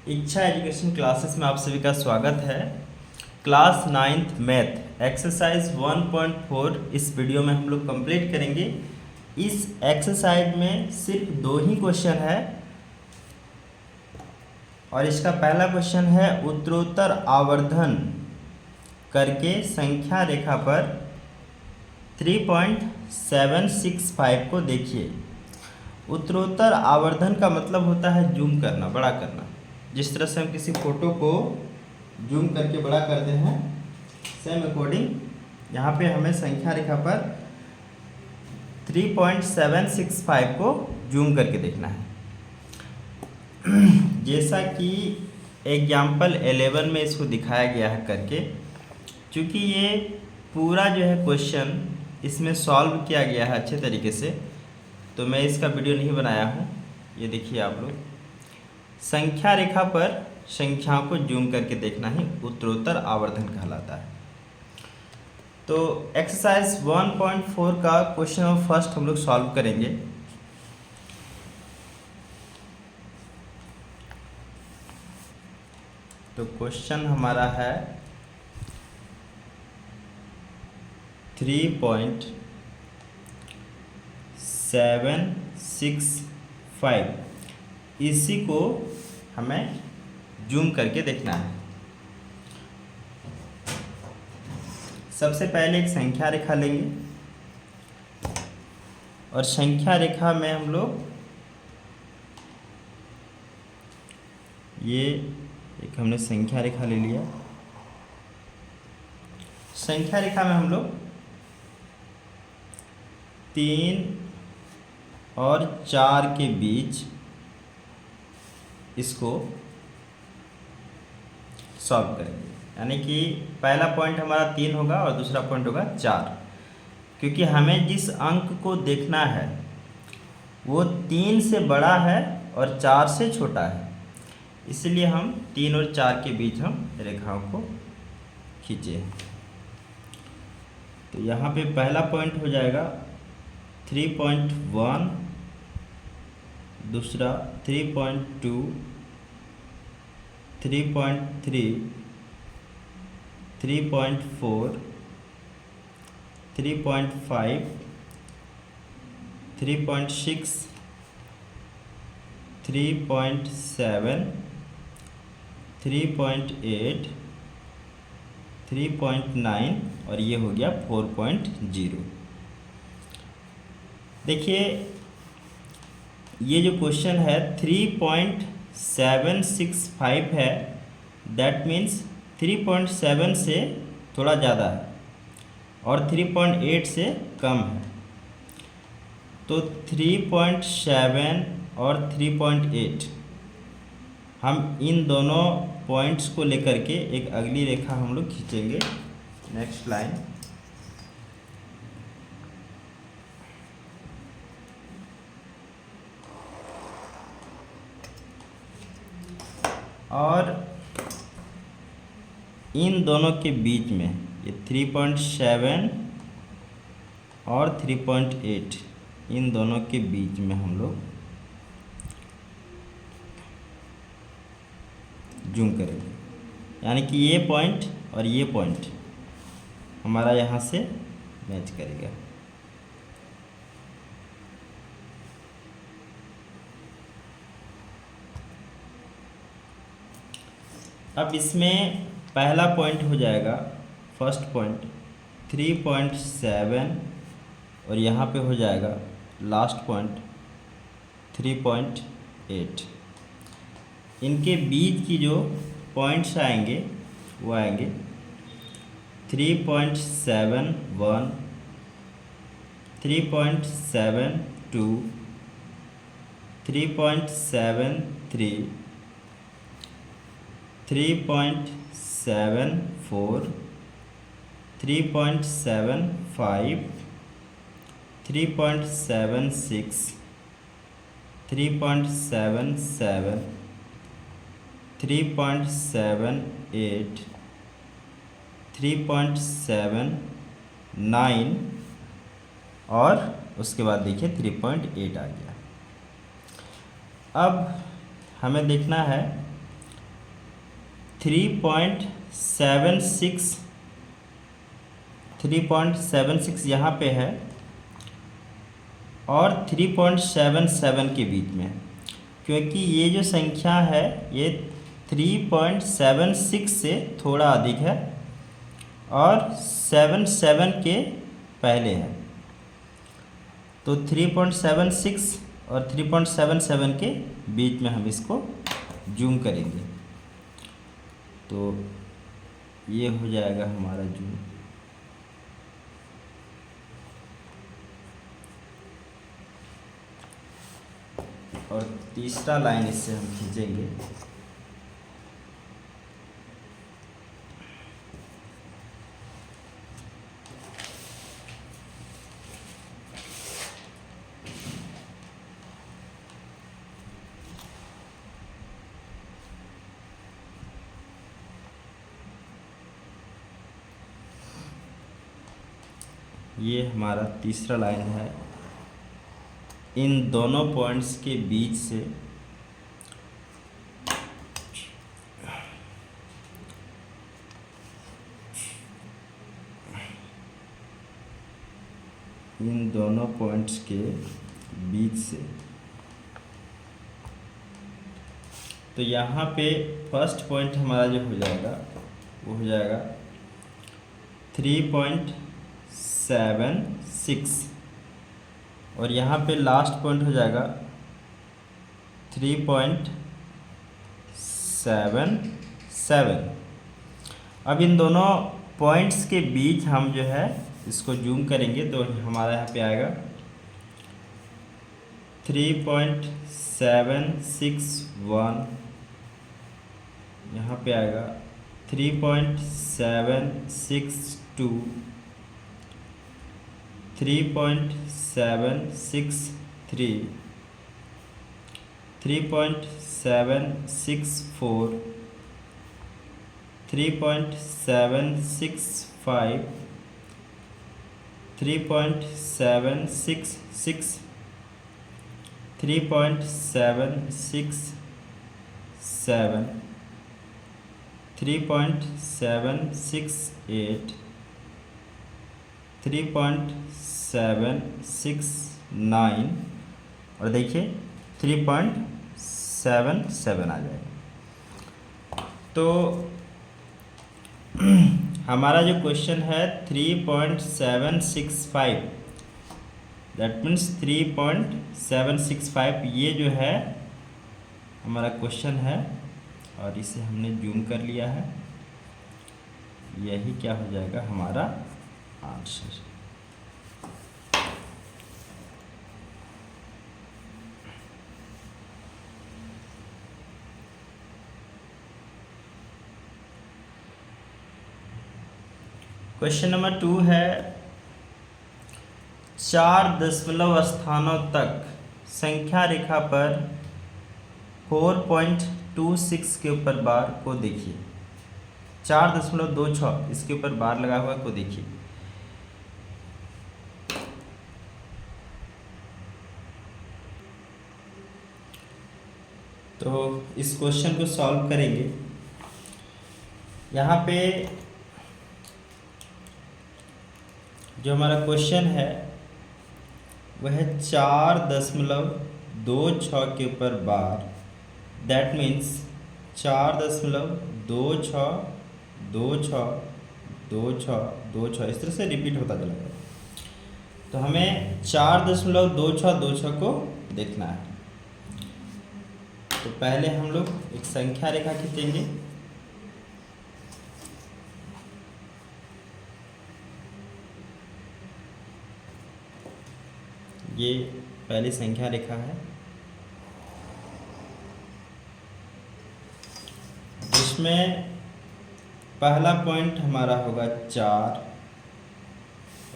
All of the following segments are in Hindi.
इच्छा एजुकेशन क्लासेस में आप सभी का स्वागत है। क्लास 9th मैथ एक्सरसाइज 1.4 इस वीडियो में हम लोग कंप्लीट करेंगे। इस एक्सरसाइज में सिर्फ 2 ही क्वेश्चन है और इसका पहला क्वेश्चन है उत्तरोत्तर आवर्धन करके संख्या रेखा पर 3.765 को देखिए। उत्तरोत्तर आवर्धन का मतलब होता है जूम करना, बड़ा करना। जिस तरह से हम किसी फोटो को जूम करके बड़ा करते हैं, सेम अकॉर्डिंग यहाँ पे हमें संख्या रेखा पर 3.765 को जूम करके देखना है। जैसा कि एग्जाम्पल 11 में इसको दिखाया गया है करके, क्योंकि ये पूरा जो है क्वेश्चन इसमें सॉल्व किया गया है अच्छे तरीके से, तो मैं इसका वीडियो नहीं बनाया हूँ। ये देखिए आप लोग, संख्या रेखा पर संख्याओं को जूम करके देखना ही उत्तरोत्तर आवर्धन कहलाता है। तो एक्सरसाइज 1.4 का क्वेश्चन नंबर फर्स्ट हम लोग सॉल्व करेंगे। तो क्वेश्चन हमारा है 3.765, इसी को हमें जूम करके देखना है। सबसे पहले एक संख्या रेखा लेंगे और संख्या रेखा में हम लोग ये एक हमने संख्या रेखा ले लिया। संख्या रेखा में हम लोग 3 और 4 के बीच इसको सॉल्व करेंगे। यानी कि पहला पॉइंट हमारा 3 होगा और दूसरा पॉइंट होगा 4, क्योंकि हमें जिस अंक को देखना है वो 3 से बड़ा है और 4 से छोटा है, इसलिए हम 3 और 4 के बीच हम रेखाओं को खींचे। तो यहाँ पे पहला पॉइंट हो जाएगा 3.1, दूसरा 3.2, 3.3, 3.4, 3.5, 3.6, 3.7, 3.8, 3.9 और ये हो गया 4.0। देखिए ये जो क्वेश्चन है 3.765 है, दैट मीन्स 3.7 से थोड़ा ज़्यादा है और 3.8 से कम है। तो 3.7 और 3.8 हम इन दोनों पॉइंट्स को लेकर के एक अगली रेखा हम लोग खींचेंगे। नेक्स्ट लाइन, और इन दोनों के बीच में ये 3.7 और 3.8 इन दोनों के बीच में हम लोग जूम करेंगे। यानी कि ये पॉइंट और ये पॉइंट हमारा यहाँ से मैच करेगा। अब इसमें पहला पॉइंट हो जाएगा, फर्स्ट पॉइंट 3.7 और यहाँ पे हो जाएगा लास्ट पॉइंट 3.8। इनके बीच की जो पॉइंट्स आएंगे वो आएंगे 3.71, 3.72, 3.73, 3.74, 3.75, 3.76, 3.77, 3.78, 3.79 और उसके बाद देखिए 3.8 आ गया। अब हमें देखना है 3.76 यहाँ पे है और 3.77 के बीच में, क्योंकि ये जो संख्या है ये 3.76 से थोड़ा अधिक है और 77 के पहले है। तो 3.76 और 3.77 के बीच में हम इसको जूम करेंगे, तो ये हो जाएगा हमारा जूम। और तीसरा लाइन इससे हम खींचेंगे, ये हमारा तीसरा लाइन है। इन दोनों पॉइंट्स के बीच से तो यहाँ पे फर्स्ट पॉइंट हमारा जो हो जाएगा वो हो जाएगा 3.76 और यहाँ पे लास्ट पॉइंट हो जाएगा 3.77। अब इन दोनों पॉइंट्स के बीच हम जो है इसको जूम करेंगे, तो हमारा यहाँ पे आएगा 3.761, यहाँ पे आएगा 3.762, 3.763, 3.764, 3.765, 3.766, 3.767, 3.768, 3.769 और देखिए 3.77 आ जाएगा। तो हमारा जो क्वेश्चन है 3.765, दैट मीन्स 3.765 ये जो है हमारा क्वेश्चन है और इसे हमने जूम कर लिया है। यही क्या हो जाएगा हमारा आंसर। क्वेश्चन नंबर 2 है 4 दशमलव स्थानों तक संख्या रेखा पर 4.26 के ऊपर बार को देखिए। 4.26 इसके ऊपर बार लगा हुआ को देखिए। तो इस क्वेश्चन को सॉल्व करेंगे। यहाँ पे जो हमारा क्वेश्चन है वह है 4.26 के ऊपर बार, दैट मीन्स 4.26262626 इस तरह से रिपीट होता चलेगा। तो हमें 4.2626 को देखना है। तो पहले हम लोग एक संख्या रेखा खींचेंगे। ये पहली संख्या रेखा है जिसमें पहला पॉइंट हमारा होगा 4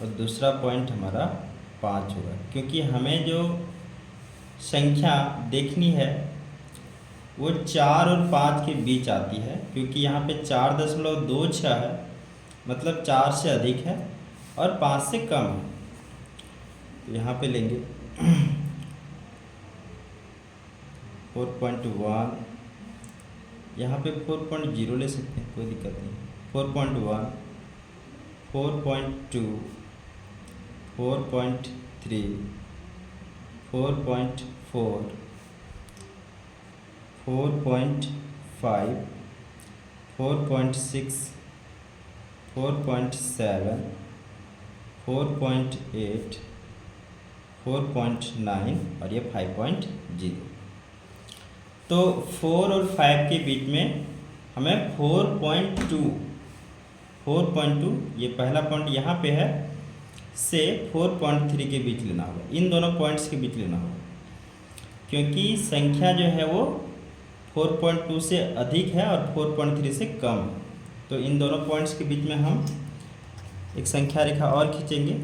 और दूसरा पॉइंट हमारा 5 होगा, क्योंकि हमें जो संख्या देखनी है वो 4 और 5 के बीच आती है, क्योंकि यहाँ पे 4.26 है मतलब 4 से अधिक है और 5 से कम है। तो यहाँ पे लेंगे 4.1, यहाँ पे 4.0 ले सकते हैं, कोई दिक्कत नहीं। 4.1, 4.2, 4.3, 4.4, 4.5, 4.6, 4.7, 4.8, 4.9 और ये 5.0। तो 4 और 5 के बीच में हमें 4.2 ये पहला पॉइंट यहाँ पे है से 4.3 के बीच लेना होगा, इन दोनों पॉइंट्स के बीच लेना होगा, क्योंकि संख्या जो है वो 4.2 से अधिक है और 4.3 से कम है। तो इन दोनों पॉइंट्स के बीच में हम एक संख्या रेखा और खींचेंगे।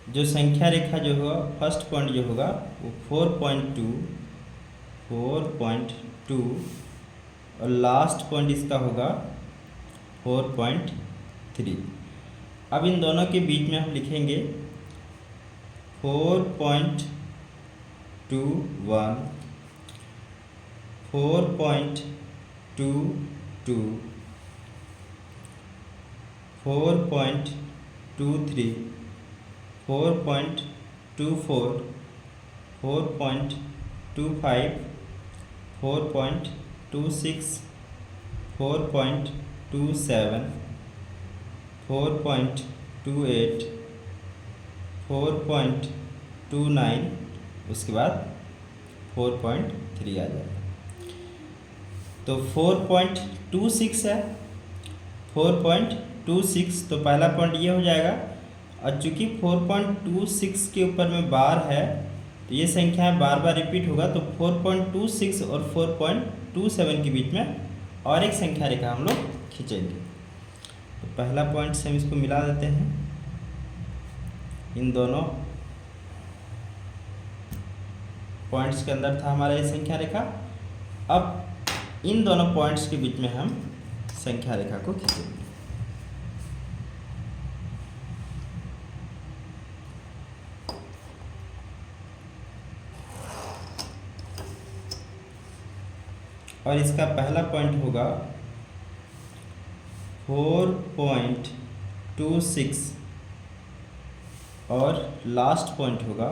जो संख्या रेखा जो होगा, फर्स्ट पॉइंट जो होगा वो 4.2 और लास्ट पॉइंट इसका होगा 4.3। अब इन दोनों के बीच में हम लिखेंगे 4.21, 4.22, 4.23, 4.24, 4.25, 4.26, 4.27, 4.28, 4.29, उसके बाद 4.3 आ जाएगा। तो 4.26 है, 4.26 तो पहला पॉइंट ये हो जाएगा। और चूंकि 4.26 के ऊपर में बार है तो ये संख्या बार बार रिपीट होगा, तो 4.26 और 4.27 के बीच में और एक संख्या रेखा हम लोग खींचेंगे। तो पहला पॉइंट से हम इसको मिला देते हैं, इन दोनों पॉइंट्स के अंदर था हमारा ये संख्या रेखा। अब इन दोनों पॉइंट्स के बीच में हम संख्या रेखा को खींचेंगे। और इसका पहला पॉइंट होगा 4.26 और लास्ट पॉइंट होगा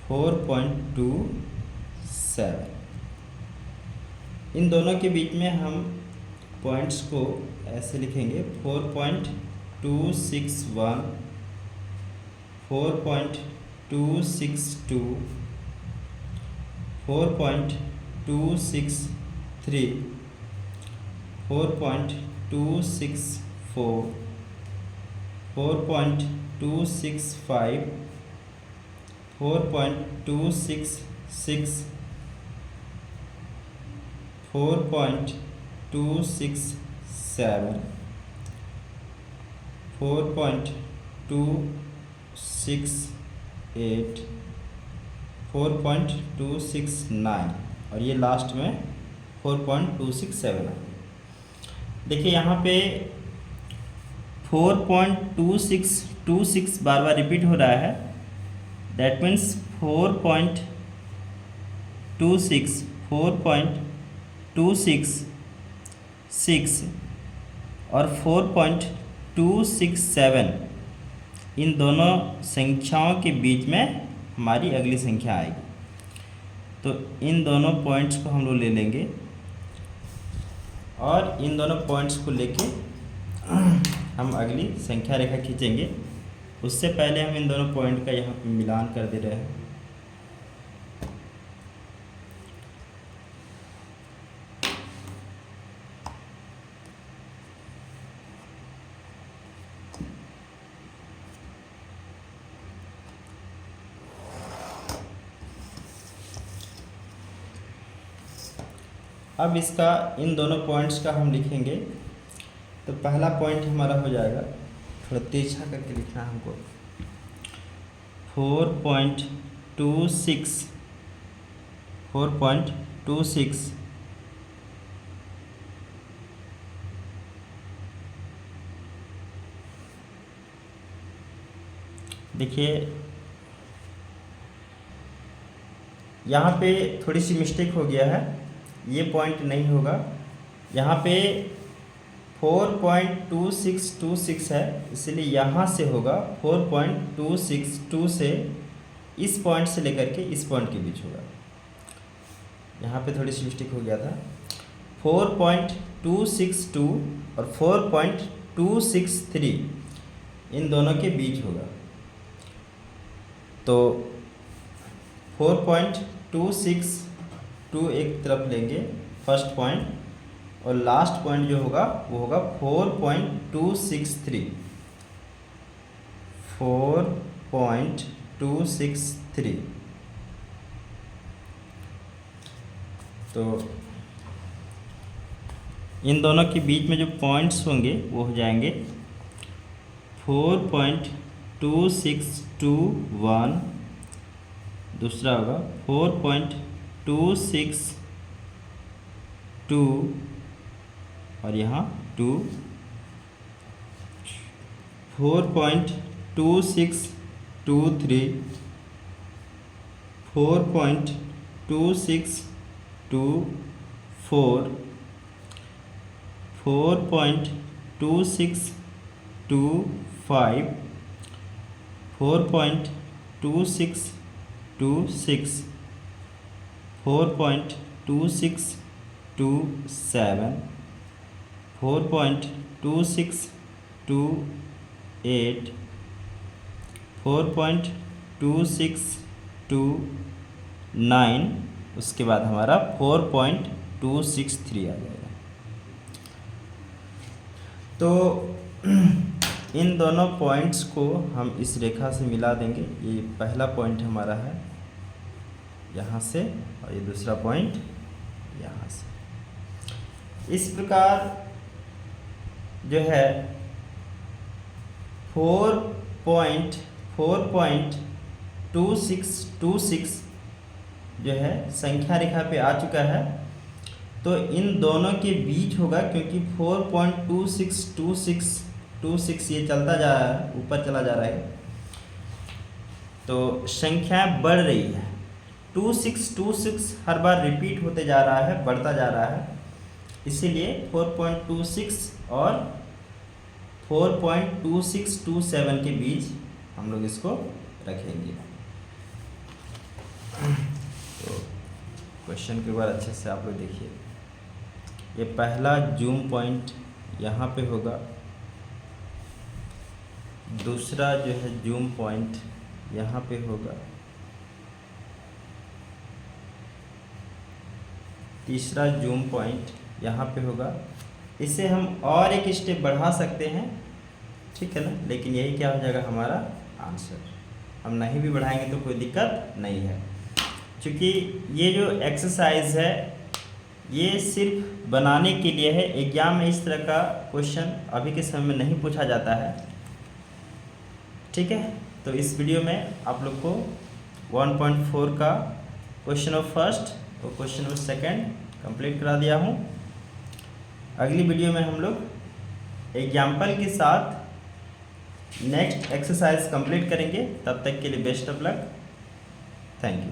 4.27। इन दोनों के बीच में हम पॉइंट्स को ऐसे लिखेंगे 4.261, 4.262, 4.263, 4.264, 4.265, 4.266, 4.267, 4.268, 4.269 और ये लास्ट में 4.267 है। देखिए यहाँ पे 4.2626 बार बार रिपीट हो रहा है, दैट मीन्स 4.26, 4.266 और 4.267 इन दोनों संख्याओं के बीच में हमारी अगली संख्या आएगी। तो इन दोनों पॉइंट्स को हम लोग ले लेंगे और इन दोनों पॉइंट्स को लेके हम अगली संख्या रेखा खींचेंगे। उससे पहले हम इन दोनों पॉइंट का यहाँ पे मिलान कर दे रहे हैं। अब इसका इन दोनों पॉइंट्स का हम लिखेंगे। तो पहला पॉइंट हमारा हो जाएगा, थोड़ा तिरछा करके लिखना है हमको, 4.26, 4.26, देखिए यहाँ पे थोड़ी सी मिस्टेक हो गया है, ये पॉइंट नहीं होगा। यहाँ पे 4.2626 है, इसलिए यहाँ से होगा 4.262 से इस पॉइंट से लेकर के इस पॉइंट के बीच होगा। यहाँ पे थोड़ी सी मिस्टेक हो गया था। 4.262 और 4.263 इन दोनों के बीच होगा। तो 4.262 एक तरफ लेंगे फर्स्ट पॉइंट, और लास्ट पॉइंट जो होगा वो होगा 4.263। 4.263 तो इन दोनों के बीच में जो पॉइंट्स होंगे वो हो जाएंगे 4.2621, दूसरा होगा 4.262 और यहाँ 2, 4.2623, 4.2624, 4.2625, 4.2626, 4.2627, 4.2628, 4.2629, उसके बाद हमारा 4.263 आ जाएगा। तो इन दोनों पॉइंट्स को हम इस रेखा से मिला देंगे। ये पहला पॉइंट हमारा है यहाँ से, और ये दूसरा पॉइंट यहाँ से। इस प्रकार जो है 4.2626 जो है संख्या रेखा पे आ चुका है। तो इन दोनों के बीच होगा, क्योंकि 4.2626 ये चलता जा रहा है, ऊपर चला जा रहा है, तो संख्या बढ़ रही है। 2626 हर बार रिपीट होते जा रहा है, बढ़ता जा रहा है, इसीलिए 4.26 और 4.2627 के बीच हम लोग इसको रखेंगे। तो क्वेश्चन के बाद अच्छे से आप लोग देखिए। ये पहला जूम पॉइंट यहाँ पे होगा, दूसरा जो है जूम पॉइंट यहाँ पे होगा, तीसरा जूम पॉइंट यहाँ पे होगा। इसे हम और एक स्टेप बढ़ा सकते हैं, ठीक है ना, लेकिन यही क्या हो जाएगा हमारा आंसर। हम नहीं भी बढ़ाएंगे तो कोई दिक्कत नहीं है, क्योंकि ये जो एक्सरसाइज है ये सिर्फ बनाने के लिए है। एग्जाम में इस तरह का क्वेश्चन अभी के समय में नहीं पूछा जाता है, ठीक है। तो इस वीडियो में आप लोग को 1.4 का क्वेश्चन ऑफ फर्स्ट और क्वेश्चन ऑफ सेकंड कंप्लीट करा दिया हूँ। अगली वीडियो में हम लोग एग्जाम्पल के साथ नेक्स्ट एक्सरसाइज कंप्लीट करेंगे। तब तक के लिए best of luck, thank you.